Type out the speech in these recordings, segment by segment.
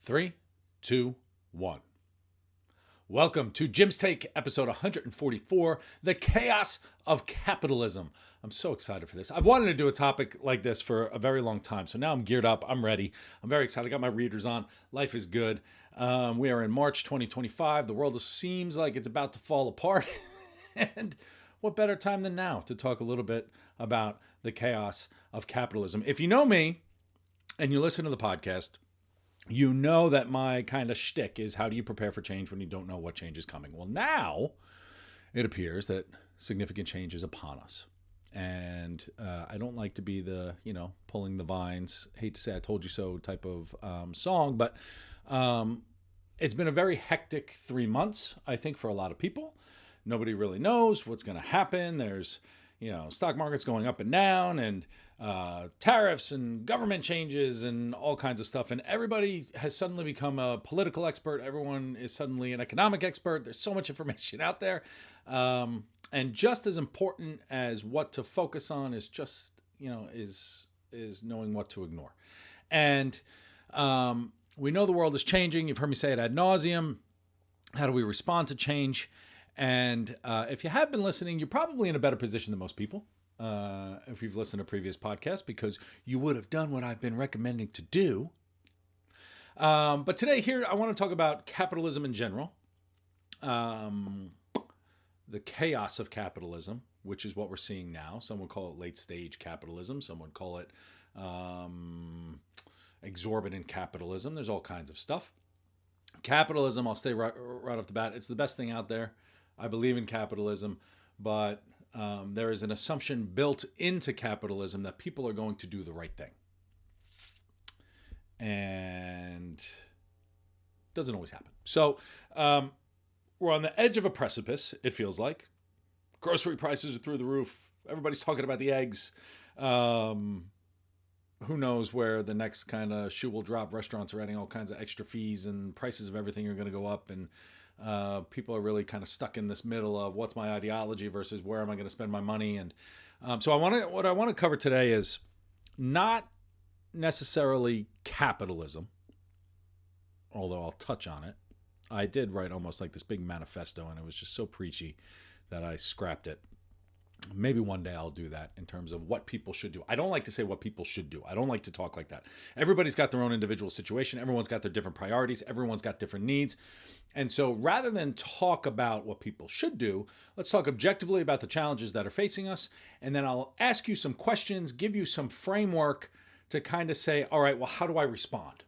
Three, two, one. Welcome to Jim's Take, episode 144, The Chaos of Capitalism. I'm so excited for this. I've wanted to do a topic like this for a very long time, so now I'm geared up. I'm ready. I'm very excited. I got my readers on. Life is good. We are in March 2025. The world seems like it's about to fall apart. And what better time than now to talk a little bit about the chaos of capitalism? If you know me and you listen to the podcast, you know that my kind of shtick is how do you prepare for change when you don't know what change is coming? Well, now it appears that significant change is upon us. And I don't like to be the, pulling the vines, hate to say I told you so type of song, but it's been a very hectic 3 months, I think, for a lot of people. Nobody really knows what's going to happen. There's, stock markets going up and down and tariffs and government changes and all kinds of stuff. And everybody has suddenly become a political expert. Everyone is suddenly an economic expert. There's so much information out there. And just as important as what to focus on is just, is knowing what to ignore. And we know the world is changing. You've heard me say it ad nauseum. How do we respond to change? And if you have been listening, you're probably in a better position than most people. If you've listened to previous podcasts, because you would have done what I've been recommending to do. But today here, I want to talk about capitalism in general. The chaos of capitalism, which is what we're seeing now. Some would call it late stage capitalism. Some would call it exorbitant capitalism. There's all kinds of stuff. Capitalism, I'll say right off the bat, it's the best thing out there. I believe in capitalism, but there is an assumption built into capitalism that people are going to do the right thing. And it doesn't always happen. So we're on the edge of a precipice, it feels like. Grocery prices are through the roof. Everybody's talking about the eggs. Who knows where the next kind of shoe will drop. Restaurants are adding all kinds of extra fees and prices of everything are going to go up. And people are really kind of stuck in this middle of what's my ideology versus where am I going to spend my money. And so what I want to cover today is not necessarily capitalism, although I'll touch on it. I did write almost like this big manifesto, and it was just so preachy that I scrapped it. Maybe one day I'll do that in terms of what people should do. I don't like to say what people should do. I don't like to talk like that. Everybody's got their own individual situation. Everyone's got their different priorities. Everyone's got different needs. And so rather than talk about what people should do, let's talk objectively about the challenges that are facing us. And then I'll ask you some questions, give you some framework to kind of say, all right, well, how do I respond?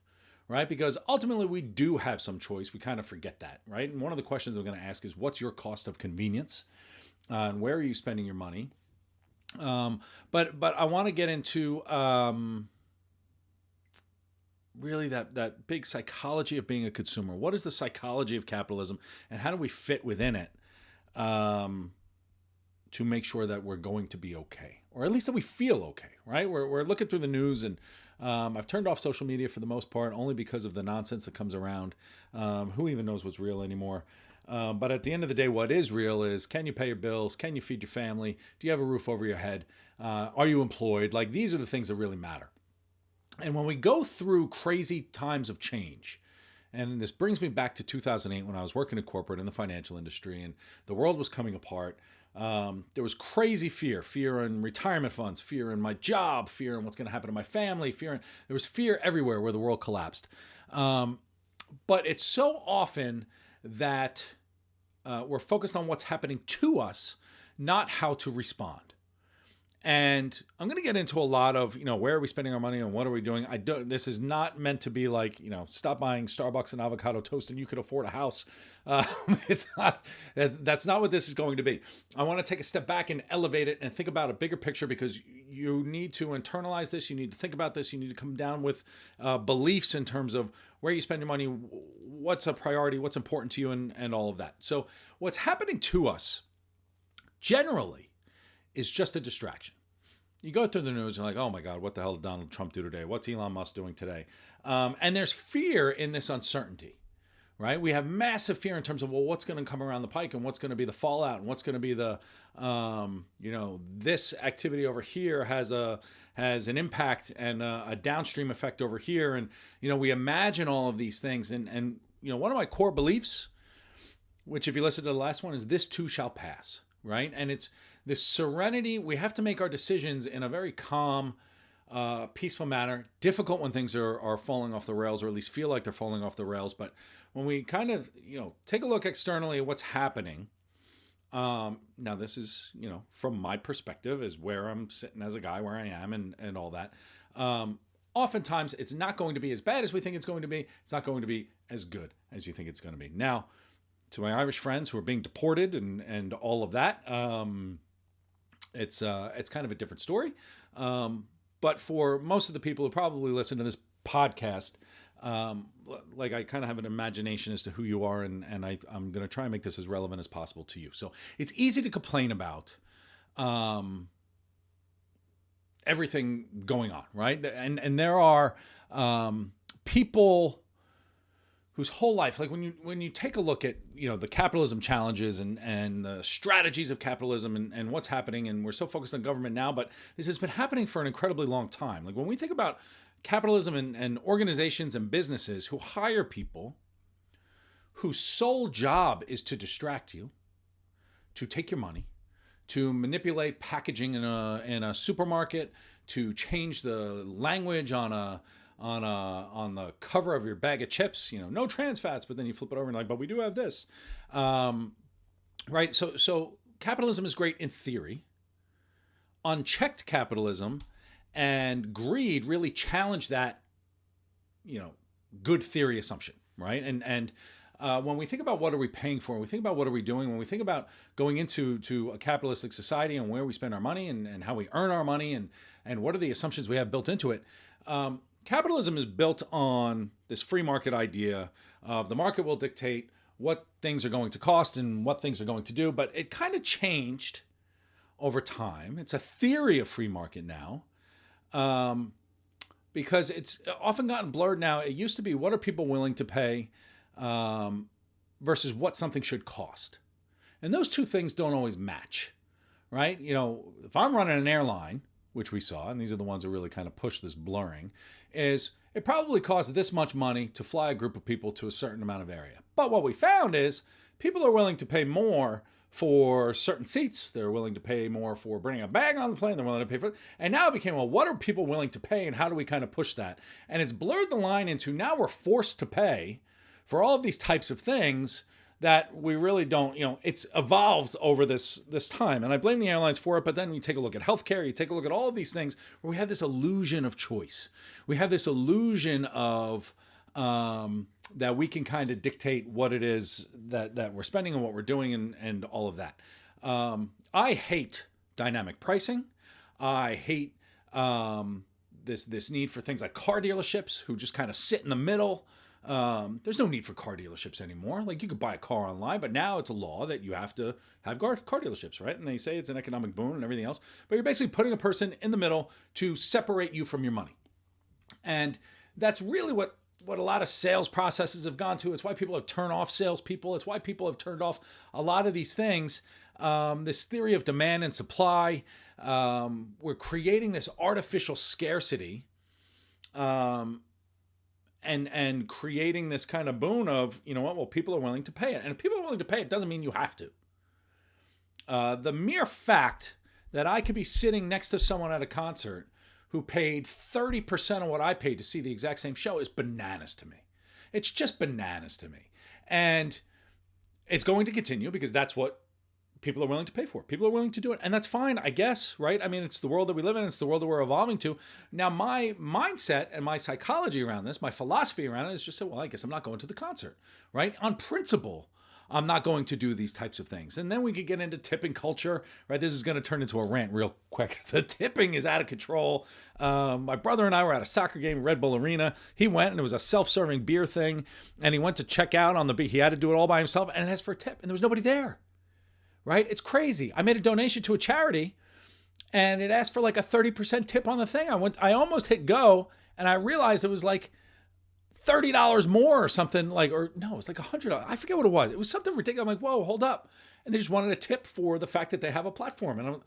Right? Because ultimately we do have some choice. We kind of forget that, right? And one of the questions I'm going to ask is, what's your cost of convenience? And where are you spending your money? But I want to get into really that big psychology of being a consumer. What is the psychology of capitalism, and how do we fit within it to make sure that we're going to be okay, or at least that we feel okay, right? We're looking through the news, and I've turned off social media for the most part, only because of the nonsense that comes around. Who even knows what's real anymore? But at the end of the day, what is real is, can you pay your bills? Can you feed your family? Do you have a roof over your head? Are you employed? Like, these are the things that really matter. And when we go through crazy times of change, and this brings me back to 2008 when I was working in corporate in the financial industry and the world was coming apart. There was crazy fear in retirement funds, fear in my job, fear in what's going to happen to my family, there was fear everywhere where the world collapsed. But it's so often that we're focused on what's happening to us, not how to respond. And I'm going to get into a lot of, where are we spending our money and what are we doing? This is not meant to be like, stop buying Starbucks and avocado toast and you could afford a house. That's not what this is going to be. I want to take a step back and elevate it and think about a bigger picture, because you need to internalize this. You need to think about this. You need to come down with beliefs in terms of where you spend your money, what's a priority, what's important to you, and all of that. So what's happening to us generally is just a distraction. You go through the news and you're like, oh my God, what the hell did Donald Trump do today? What's Elon Musk doing today? And there's fear in this uncertainty, right? We have massive fear in terms of, well, what's going to come around the pike and what's going to be the fallout and what's going to be the, this activity over here has an impact and a downstream effect over here. And, we imagine all of these things. And one of my core beliefs, which if you listen to the last one, is this too shall pass, right? And it's this serenity. We have to make our decisions in a very calm, peaceful manner. Difficult when things are falling off the rails, or at least feel like they're falling off the rails. But when we kind of, take a look externally at what's happening, now this is, from my perspective, is where I'm sitting as a guy, where I am and all that. Oftentimes it's not going to be as bad as we think it's going to be. It's not going to be as good as you think it's going to be. Now, to my Irish friends who are being deported and all of that, it's kind of a different story. But for most of the people who probably listen to this podcast, I kind of have an imagination as to who you are, and I'm going to try and make this as relevant as possible to you. So it's easy to complain about everything going on, right? And there are people whose whole life, like when you take a look at the capitalism challenges and the strategies of capitalism and what's happening, and we're so focused on government now, but this has been happening for an incredibly long time. Like when we think about capitalism and organizations and businesses who hire people whose sole job is to distract you, to take your money, to manipulate packaging in a supermarket, to change the language on the cover of your bag of chips, no trans fats, but then you flip it over and but we do have this, right? So capitalism is great in theory. Unchecked capitalism and greed really challenge that, good theory assumption, right? And when we think about what are we paying for, when we think about what are we doing, when we think about going into a capitalistic society and where we spend our money and how we earn our money and what are the assumptions we have built into it, capitalism is built on this free market idea of the market will dictate what things are going to cost and what things are going to do, but it kind of changed over time. It's a theory of free market now, because it's often gotten blurred now. It used to be, what are people willing to pay versus what something should cost? And those two things don't always match, right? If I'm running an airline, which we saw, and these are the ones that really kind of push this blurring, is it probably costs this much money to fly a group of people to a certain amount of area. But what we found is people are willing to pay more for certain seats. They're willing to pay more for bringing a bag on the plane. They're willing to pay for it. And now it became, well, what are people willing to pay and how do we kind of push that? And it's blurred the line into now we're forced to pay for all of these types of things that we really don't, it's evolved over this time. And I blame the airlines for it, but then you take a look at healthcare, you take a look at all of these things where we have this illusion of choice. We have this illusion of that we can kind of dictate what it is that we're spending and what we're doing and all of that. I hate dynamic pricing. I hate this need for things like car dealerships who just kind of sit in the middle. There's no need for car dealerships anymore. Like you could buy a car online, but now it's a law that you have to have car dealerships, right? And they say it's an economic boon and everything else, but you're basically putting a person in the middle to separate you from your money. And that's really what a lot of sales processes have gone to. It's why people have turned off salespeople. It's why people have turned off a lot of these things. This theory of demand and supply. We're creating this artificial scarcity. And creating this kind of boon of, well, people are willing to pay it. And if people are willing to pay it, doesn't mean you have to. The mere fact that I could be sitting next to someone at a concert who paid 30% of what I paid to see the exact same show is bananas to me. It's just bananas to me. And it's going to continue because that's what people are willing to pay for. People are willing to do it. And that's fine, I guess, right? I mean, it's the world that we live in. It's the world that we're evolving to. Now, my mindset and my psychology around this, my philosophy around it is just, well, I guess I'm not going to the concert, right? On principle, I'm not going to do these types of things. And then we could get into tipping culture, right? This is going to turn into a rant real quick. The tipping is out of control. My brother and I were at a soccer game at Red Bull Arena. He went and it was a self-serving beer thing. And he went to check out on the beer. He had to do it all by himself and it asked for a tip and there was nobody there. Right? It's crazy. I made a donation to a charity and it asked for like a 30% tip on the thing. I almost hit go and I realized it was like $30 more or something like, or no, it was like $100. I forget what it was. It was something ridiculous. I'm like, whoa, hold up. And they just wanted a tip for the fact that they have a platform. And I'm,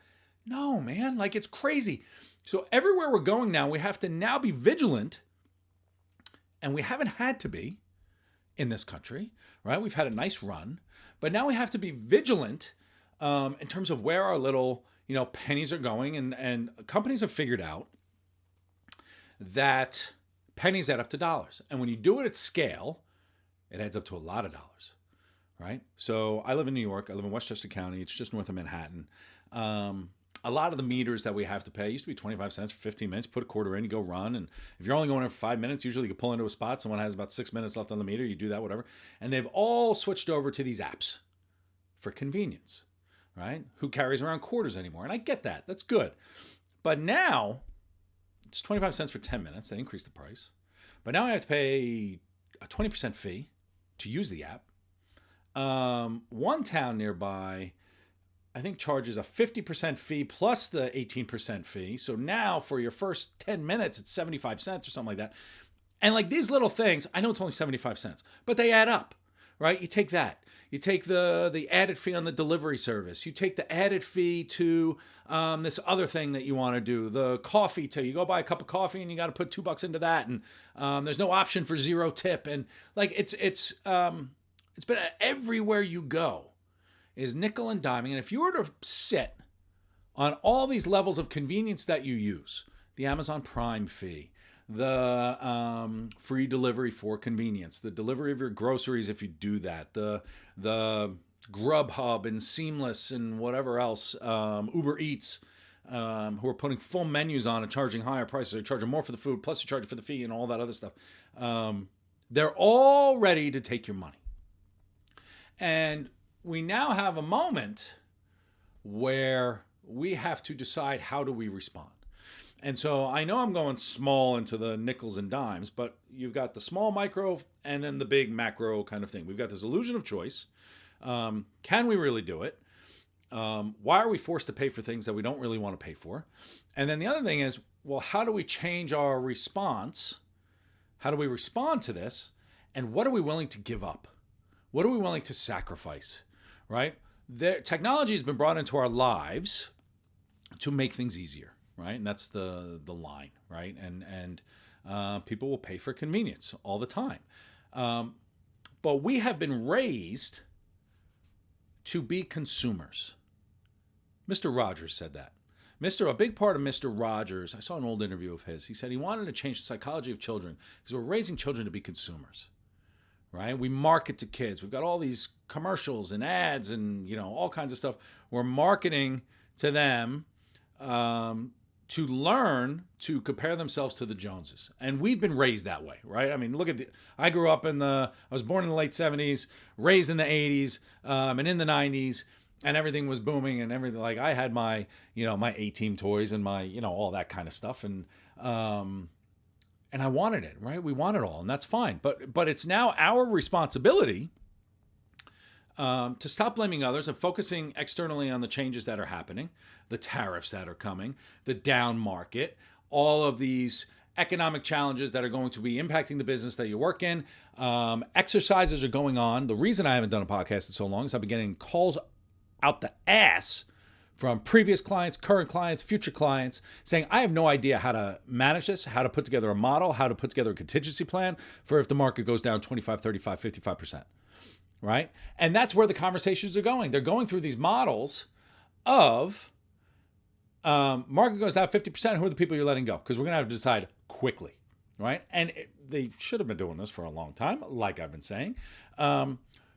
no, man, like it's crazy. So everywhere we're going now, we have to now be vigilant. And we haven't had to be in this country, right? We've had a nice run, but now we have to be vigilant in terms of where our little, pennies are going. And companies have figured out that pennies add up to dollars. And when you do it at scale, it adds up to a lot of dollars, right? So I live in New York. I live in Westchester County. It's just north of Manhattan. A lot of the meters that we have to pay used to be 25 cents for 15 minutes. Put a quarter in, you go run. And if you're only going in for 5 minutes, usually you can pull into a spot. Someone has about 6 minutes left on the meter. You do that, whatever. And they've all switched over to these apps for convenience, right? Who carries around quarters anymore? And I get that. That's good. But now it's 25 cents for 10 minutes. They increased the price. But now I have to pay a 20% fee to use the app. One town nearby, I think, charges a 50% fee plus the 18% fee. So now for your first 10 minutes, it's 75 cents or something like that. And like these little things, I know it's only 75 cents, but they add up, right? You take that. You take the added fee on the delivery service. You take the added fee to this other thing that you want to do, the coffee you go buy a cup of coffee and you got to put $2 into that. And there's no option for zero tip. And like it's been everywhere you go is nickel and diming. And if you were to sit on all these levels of convenience that you use, the Amazon Prime fee, the free delivery for convenience, the delivery of your groceries if you do that, the Grubhub and Seamless and whatever else, Uber Eats, who are putting full menus on and charging higher prices. They're charging more for the food, plus you charge for the fee and all that other stuff. They're all ready to take your money. And we now have a moment where we have to decide, how do we respond? And so I know I'm going small into the nickels and dimes, but you've got the small micro and then the big macro kind of thing. We've got this illusion of choice. Can we really do it? Why are we forced to pay for things that we don't really want to pay for? And then the other thing is, well, how do we change our response? How do we respond to this? And what are we willing to give up? What are we willing to sacrifice? Right? Technology has been brought into our lives to make things easier, right? And that's the line, right? And people will pay for convenience all the time. But we have been raised to be consumers. Mr. Rogers said that. A big part of Mr. Rogers, I saw an old interview of his. He said he wanted to change the psychology of children because we're raising children to be consumers. Right? We market to kids. We've got all these commercials and ads and, all kinds of stuff. We're marketing to them to learn to compare themselves to the Joneses. And we've been raised that way, right? I mean, I grew up I was born in the late 70s, raised in the 80s, and in the 90s, and everything was booming and everything. Like I had my, my A-Team toys and my, all that kind of stuff. And I wanted it, right? We want it all, and that's fine. But it's now our responsibility to stop blaming others and focusing externally on the changes that are happening, the tariffs that are coming, the down market, all of these economic challenges that are going to be impacting the business that you work in. Exercises are going on. The reason I haven't done a podcast in so long is I've been getting calls out the ass from previous clients, current clients, future clients, saying, I have no idea how to manage this, how to put together a model, how to put together a contingency plan for if the market goes down 25, 35, 55%, right? And that's where the conversations are going. They're going through these models of market goes down 50%, who are the people you're letting go? Because we're going to have to decide quickly, right? And they should have been doing this for a long time, like I've been saying.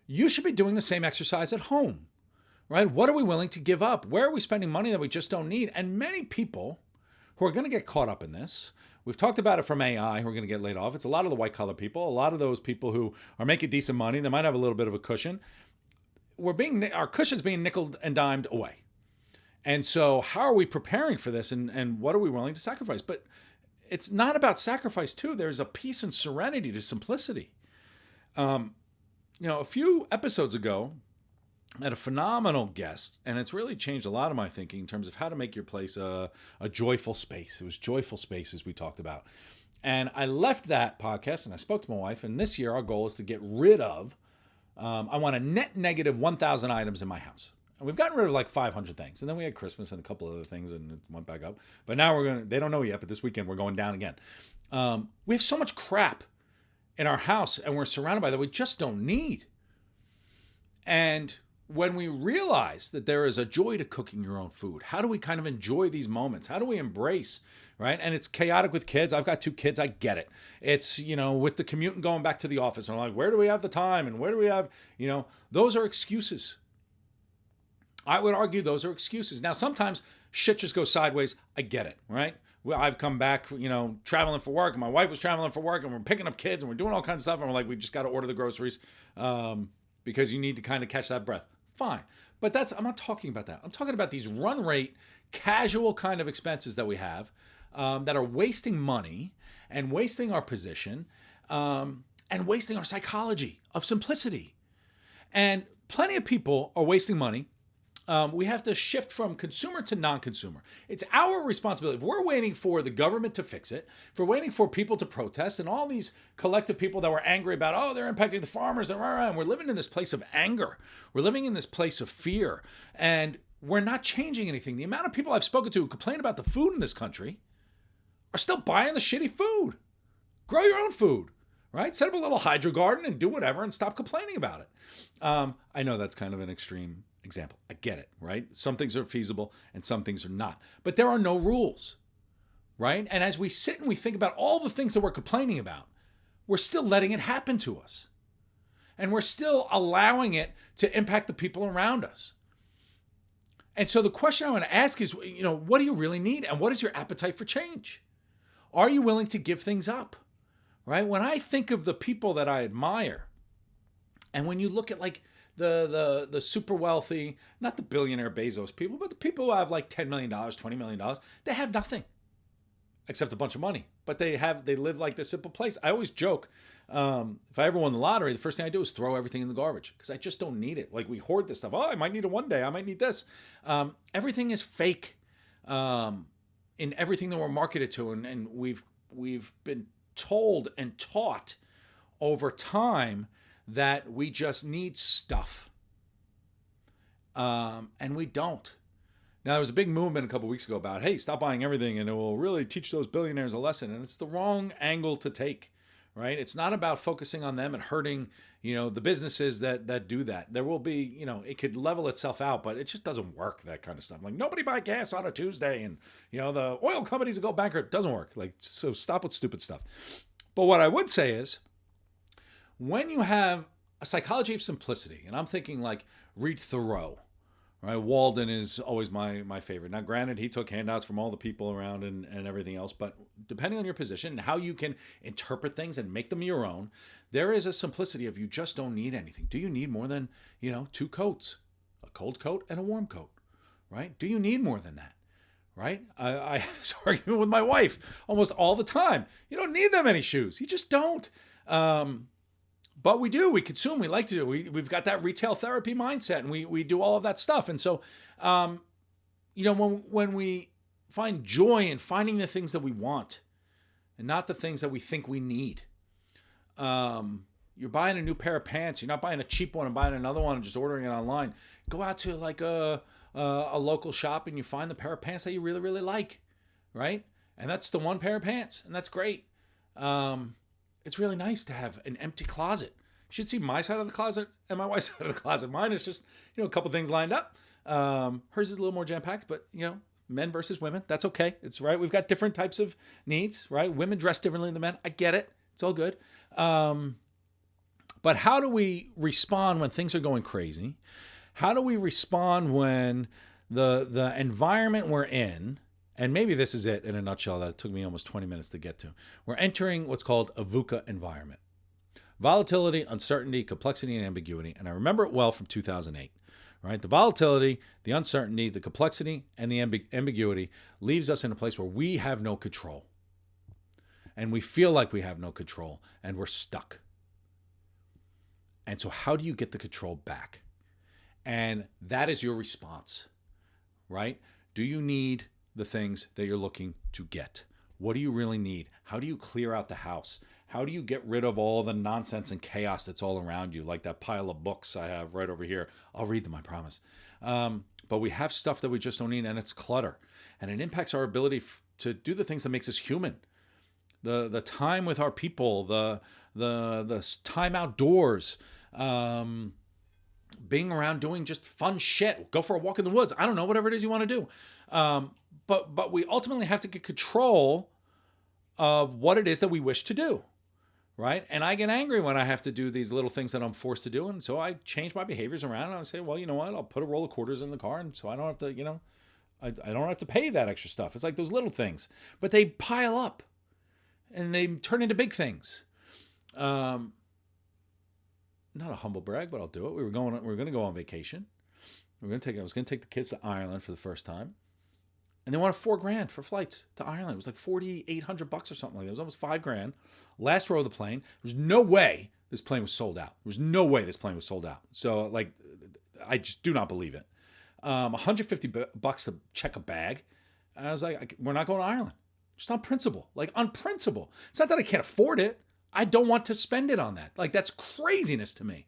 You should be doing the same exercise at home. Right? What are we willing to give up? Where are we spending money that we just don't need? And many people who are going to get caught up in this, we've talked about it from AI, who are going to get laid off. It's a lot of the white collar people, a lot of those people who are making decent money. They might have a little bit of a cushion. Our cushion's being nickeled and dimed away. And so how are we preparing for this? And what are we willing to sacrifice? But it's not about sacrifice too. There's a peace and serenity to simplicity. A few episodes ago, I had a phenomenal guest, and it's really changed a lot of my thinking in terms of how to make your place a joyful space. It was joyful spaces we talked about. And I left that podcast and I spoke to my wife. And this year, our goal is to get rid of, I want a net negative 1,000 items in my house. And we've gotten rid of like 500 things. And then we had Christmas and a couple other things and it went back up. But now they don't know yet, but this weekend we're going down again. We have so much crap in our house and we're surrounded by that we just don't need. And when we realize that there is a joy to cooking your own food, how do we kind of enjoy these moments? How do we embrace, right? And it's chaotic with kids. I've got 2 kids. I get it. It's, with the commute and going back to the office. And I'm like, where do we have the time? And where do we have, those are excuses. I would argue those are excuses. Now, sometimes shit just goes sideways. I get it, right? Well, I've come back, traveling for work, and my wife was traveling for work, and we're picking up kids, and we're doing all kinds of stuff, and we're like, we just got to order the groceries because you need to kind of catch that breath. Fine. But I'm not talking about that. I'm talking about these run rate, casual kind of expenses that we have that are wasting money and wasting our position and wasting our psychology of simplicity. And plenty of people are wasting money. We have to shift from consumer to non-consumer. It's our responsibility. If we're waiting for the government to fix it, if we're waiting for people to protest and all these collective people that were angry about, they're impacting the farmers and we're living in this place of anger. We're living in this place of fear and we're not changing anything. The amount of people I've spoken to who complain about the food in this country are still buying the shitty food. Grow your own food, right? Set up a little hydro garden and do whatever and stop complaining about it. I know that's kind of an extreme example. I get it, right? Some things are feasible and some things are not. But there are no rules, right? And as we sit and we think about all the things that we're complaining about, we're still letting it happen to us. And we're still allowing it to impact the people around us. And so the question I want to ask is, what do you really need? And what is your appetite for change? Are you willing to give things up, right? When I think of the people that I admire, and when you look at like the super wealthy, not the billionaire Bezos people, but the people who have like $10 million, $20 million, they have nothing except a bunch of money. But they live like this simple place. I always joke, if I ever won the lottery, the first thing I do is throw everything in the garbage because I just don't need it. Like we hoard this stuff. I might need it one day. I might need this. Everything is fake in everything that we're marketed to. And we've been told and taught over time that we just need stuff. And we don't. Now, there was a big movement a couple of weeks ago about, hey, stop buying everything and it will really teach those billionaires a lesson. And it's the wrong angle to take, right? It's not about focusing on them and hurting, the businesses that do that. There will be, it could level itself out, but it just doesn't work, that kind of stuff. Like nobody buy gas on a Tuesday and, the oil companies will go bankrupt. It doesn't work. Like, so stop with stupid stuff. But what I would say is, when you have a psychology of simplicity, and I'm thinking like read Thoreau, right? Walden is always my favorite. Now, granted, he took handouts from all the people around and everything else, but depending on your position and how you can interpret things and make them your own, there is a simplicity of you just don't need anything. Do you need more than, 2 coats, a cold coat and a warm coat, right? Do you need more than that? Right? I have this argument with my wife almost all the time. You don't need that many shoes. You just don't. But we do. We consume. We like to do. We've got that retail therapy mindset, and we do all of that stuff. And so, when we find joy in finding the things that we want, and not the things that we think we need, you're buying a new pair of pants. You're not buying a cheap one and buying another one and just ordering it online. Go out to like a local shop and you find the pair of pants that you really, really like, right? And that's the one pair of pants, and that's great. It's really nice to have an empty closet. You should see my side of the closet and my wife's side of the closet. Mine is just, a couple things lined up. Hers is a little more jam-packed, but, men versus women, that's okay. It's right. We've got different types of needs, right? Women dress differently than men. I get it. It's all good. But how do we respond when things are going crazy? How do we respond when the environment we're in, and maybe this is it in a nutshell that it took me almost 20 minutes to get to. We're entering what's called a VUCA environment. Volatility, uncertainty, complexity, and ambiguity. And I remember it well from 2008, right? The volatility, the uncertainty, the complexity, and the ambiguity leaves us in a place where we have no control. And we feel like we have no control, and we're stuck. And so how do you get the control back? And that is your response, right? Do you need the things that you're looking to get? What do you really need? How do you clear out the house? How do you get rid of all the nonsense and chaos that's all around you, like that pile of books I have right over here? I'll read them, I promise. But we have stuff that we just don't need, and it's clutter. And it impacts our ability to do the things that makes us human. The time with our people, the time outdoors, being around doing just fun shit. Go for a walk in the woods. I don't know, whatever it is you want to do. But we ultimately have to get control of what it is that we wish to do, right? And I get angry when I have to do these little things that I'm forced to do. And so I change my behaviors around, and I say, well, you know what? I'll put a roll of quarters in the car, and so I don't have to, I don't have to pay that extra stuff. It's like those little things, but they pile up and they turn into big things. Not a humble brag, but I'll do it. We were going to go on vacation. I was going to take the kids to Ireland for the first time. And they wanted $4,000 for flights to Ireland. It was like $4,800 or something like that. It was almost $5,000. Last row of the plane. There's no way this plane was sold out. There was no way this plane was sold out. So like, I just do not believe it. $150 to check a bag. And I was like, we're not going to Ireland. Just on principle. Like, on principle. It's not that I can't afford it. I don't want to spend it on that. Like, that's craziness to me.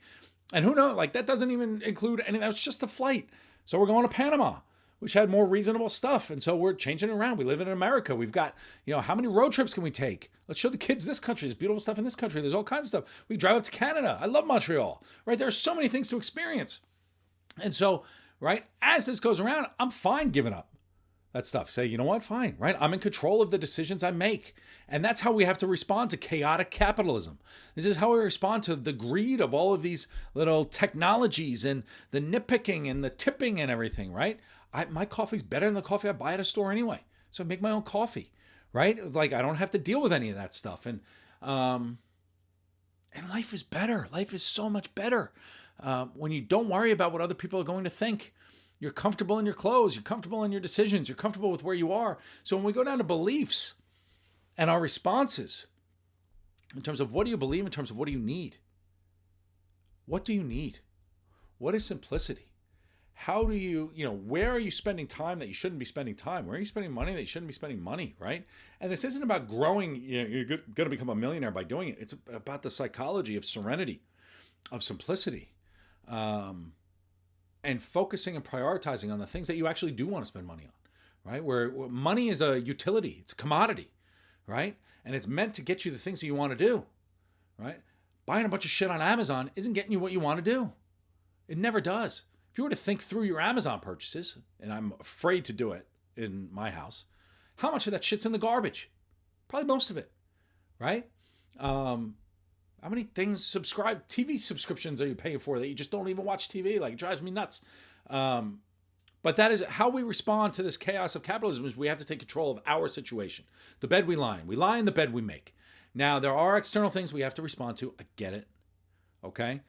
And who knows? Like, that doesn't even include anything. That was just a flight. So we're going to Panama, which had more reasonable stuff. And so we're changing it around. We live in America. We've got, how many road trips can we take? Let's show the kids this country. There's beautiful stuff in this country. There's all kinds of stuff. We drive up to Canada. I love Montreal, right? There are so many things to experience. And so, right, as this goes around, I'm fine giving up that stuff. Say, you know what? Fine, right? I'm in control of the decisions I make. And that's how we have to respond to chaotic capitalism. This is how we respond to the greed of all of these little technologies and the nitpicking and the tipping and everything, right? My coffee's better than the coffee I buy at a store anyway. So I make my own coffee, right? Like, I don't have to deal with any of that stuff. And life is better. Life is so much better when you don't worry about what other people are going to think. You're comfortable in your clothes. You're comfortable in your decisions. You're comfortable with where you are. So when we go down to beliefs and our responses, in terms of what do you believe, in terms of what do you need? What do you need? What is simplicity? How do you, where are you spending time that you shouldn't be spending time? Where are you spending money that you shouldn't be spending money, right? And this isn't about growing, you're going to become a millionaire by doing it. It's about the psychology of serenity, of simplicity, and focusing and prioritizing on the things that you actually do want to spend money on, right? Where money is a utility, it's a commodity, right? And it's meant to get you the things that you want to do, right? Buying a bunch of shit on Amazon isn't getting you what you want to do. It never does. If you were to think through your Amazon purchases, and I'm afraid to do it in my house, how much of that shit's in the garbage? Probably most of it, right? How many things TV subscriptions are you paying for that you just don't even watch TV? Like, it drives me nuts. But that is how we respond to this chaos of capitalism, is we have to take control of our situation. The bed we lie in. We lie in the bed we make. Now, there are external things we have to respond to. I get it. Okay?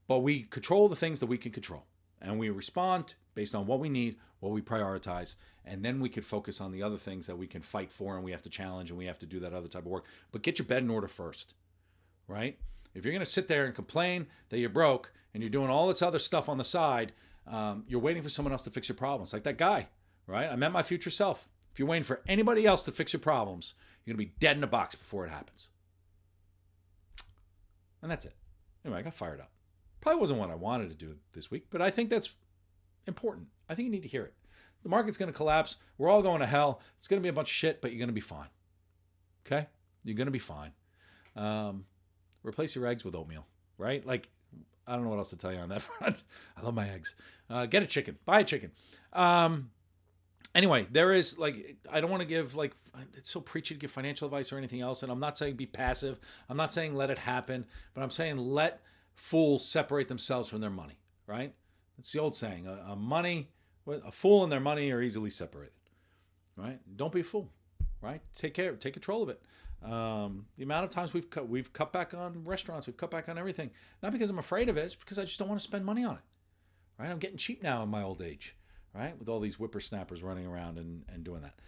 But we control the things that we can control. And we respond based on what we need, what we prioritize, and then we can focus on the other things that we can fight for and we have to challenge and we have to do that other type of work. But get your bed in order first, right? If you're going to sit there and complain that you're broke and you're doing all this other stuff on the side, you're waiting for someone else to fix your problems. Like that guy, right? I met my future self. If you're waiting for anybody else to fix your problems, you're going to be dead in a box before it happens. And that's it. Anyway, I got fired up. Probably wasn't what I wanted to do this week, but I think that's important. I think you need to hear it. The market's going to collapse. We're all going to hell. It's going to be a bunch of shit, but you're going to be fine. Okay? You're going to be fine. Replace your eggs with oatmeal, right? Like, I don't know what else to tell you on that front. I love my eggs. Get a chicken. Buy a chicken. Anyway, there is, like, I don't want to give, like, it's so preachy to give financial advice or anything else, and I'm not saying be passive. I'm not saying let it happen, but I'm saying let fools separate themselves from their money, right? It's the old saying, a fool and their money are easily separated, right? Don't be a fool, right? Take control of it. The amount of times we've cut back on restaurants, we've cut back on everything, not because I'm afraid of it, it's because I just don't want to spend money on it, right? I'm getting cheap now in my old age, right? With all these whippersnappers running around and doing that.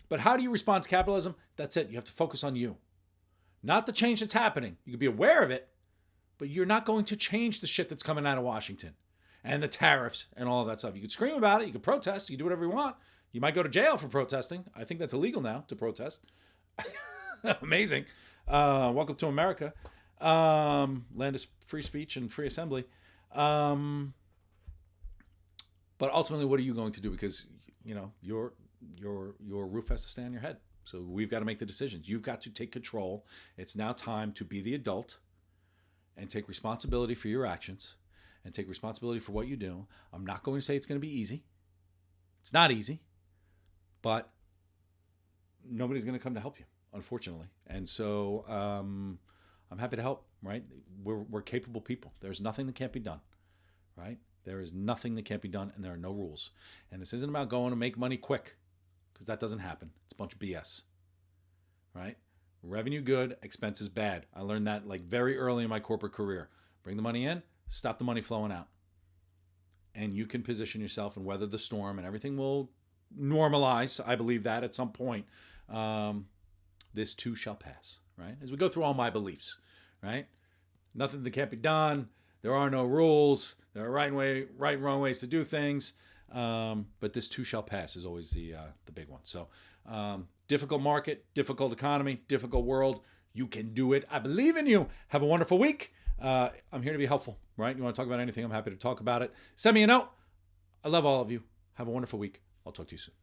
But how do you respond to capitalism? That's it. You have to focus on you, not the change that's happening. You can be aware of it, but you're not going to change the shit that's coming out of Washington and the tariffs and all of that stuff. You can scream about it. You can protest. You can do whatever you want. You might go to jail for protesting. I think that's illegal now to protest. Amazing. Welcome to America. Land of free speech and free assembly. But ultimately, what are you going to do? Because, your roof has to stay on your head. So we've got to make the decisions. You've got to take control. It's now time to be the adult and take responsibility for your actions and take responsibility for what you do. I'm not going to say it's going to be easy. It's not easy, but nobody's going to come to help you, unfortunately. And so I'm happy to help, right? We're capable people. There's nothing that can't be done, right? There is nothing that can't be done, and there are no rules. And this isn't about going to make money quick, because that doesn't happen. It's a bunch of BS, right? Revenue good, expenses bad. I learned that like very early in my corporate career. Bring the money in, stop the money flowing out. And you can position yourself and weather the storm, and everything will normalize. I believe that at some point. This too shall pass, right? As we go through all my beliefs, right? Nothing that can't be done. There are no rules. There are right and wrong ways to do things. But this too shall pass is always the big one. So difficult market, difficult economy, difficult world. You can do it. I believe in you. Have a wonderful week. I'm here to be helpful, right? You want to talk about anything, I'm happy to talk about it. Send me a note. I love all of you. Have a wonderful week. I'll talk to you soon.